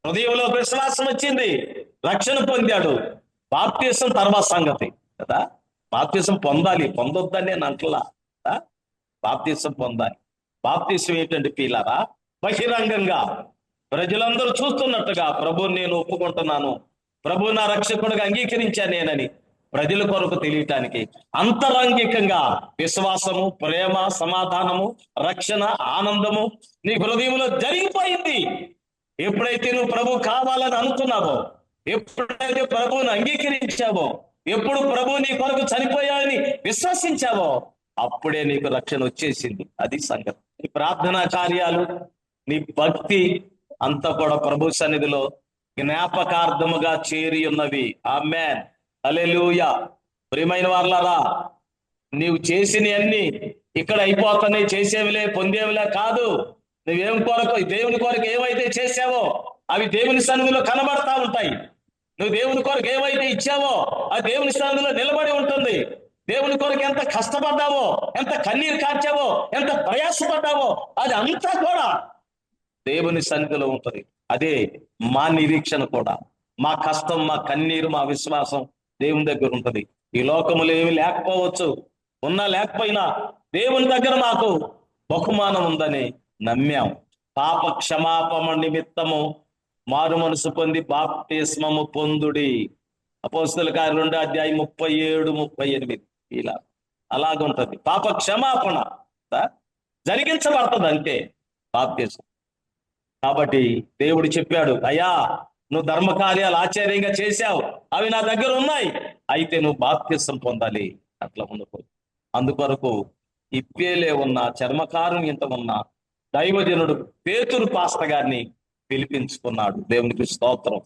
హృదయంలో విశ్వాసం వచ్చింది, రక్షణ పొందాడు. బాప్తీసం తర్వాత సంగతి కదా. బాప్తీసం పొందాలి, పొందొద్దని నేను అంటలా కదా. బాప్తీసం పొందాలి. బాప్తీసం ఏంటంటే పీలారా, బహిరంగంగా ప్రజలందరూ చూస్తున్నట్టుగా ప్రభుని నేను ఒప్పుకుంటున్నాను, ప్రభు నా రక్షకుడిగా అంగీకరించాను నేనని ప్రజల కొరకు తెలియటానికి అంతరంగికంగా విశ్వాసము, ప్రేమ, సమాధానము, రక్షణ, ఆనందము నీ హృదయంలో జరిగిపోయింది. ఎప్పుడైతే నువ్వు ప్రభు కావాలని అనుకున్నావో, ఎప్పుడైతే ప్రభువుని అంగీకరించావో, ఎప్పుడు ప్రభు నీ కొరకు చనిపోయాడని విశ్వసించావో, అప్పుడే నీకు రక్షణ వచ్చేసింది. అది సంగతి. నీ ప్రార్థనా కార్యాలు, నీ భక్తి అంతా కూడా ప్రభు సన్నిధిలో జ్ఞాపకార్థముగా చేరి ఉన్నవి. ఆమేన్, హల్లెలూయా. ప్రియమైన వారలారా, నీవు చేసినవన్నీ ఇక్కడ అయిపోతున్నాయి, చేసేవిలే పొందేవిలే కాదు. నువ్వేం కొరకు, దేవుని కొరకు ఏవైతే చేసావో అవి దేవుని సన్నిధిలో కనబడతా ఉంటాయి. నువ్వు దేవుని కొరకు ఏవైతే ఇచ్చావో అది దేవుని సన్నిధిలో నిలబడి ఉంటుంది. దేవుని కొరకు ఎంత కష్టపడ్డావో, ఎంత కన్నీరు కార్చావో, ఎంత ప్రయాసపడ్డావో అది అంతా కూడా దేవుని సన్నిధిలో ఉంటుంది. అదే మా నిరీక్షణ కూడా. మా కష్టం, మా కన్నీరు, మా విశ్వాసం దేవుని దగ్గర ఉంటుంది. ఈ లోకములు ఏమి లేకపోవచ్చు, ఉన్నా లేకపోయినా దేవుని దగ్గర మాకు బహుమానం ఉందని నమ్మాం. పాప క్షమాపణ నిమిత్తము మారు మనసు పొంది బాప్తిస్మము పొందుడి. అపోస్తలుల కార్యాలు 2:37-38 ఇలా అలాగుంటది. పాప క్షమాపణ జరిగించబడుతుంది అంతే బాప్తిస్మం. కాబట్టి దేవుడు చెప్పాడు, అయ్యా నువ్వు ధర్మకార్యాలు ఆశ్చర్యంగా చేశావు, అవి నా దగ్గర ఉన్నాయి, అయితే నువ్వు బాప్తిస్మం పొందాలి. అట్లా ఉండకు. అందుకొరకు ఇప్పేలే ఉన్న చర్మకారుణ్యంత ఉన్న దైవజనుడు పేతురు పాస్టర్ గారిని పిలిపించుకున్నాడు. దేవునికి స్తోత్రం.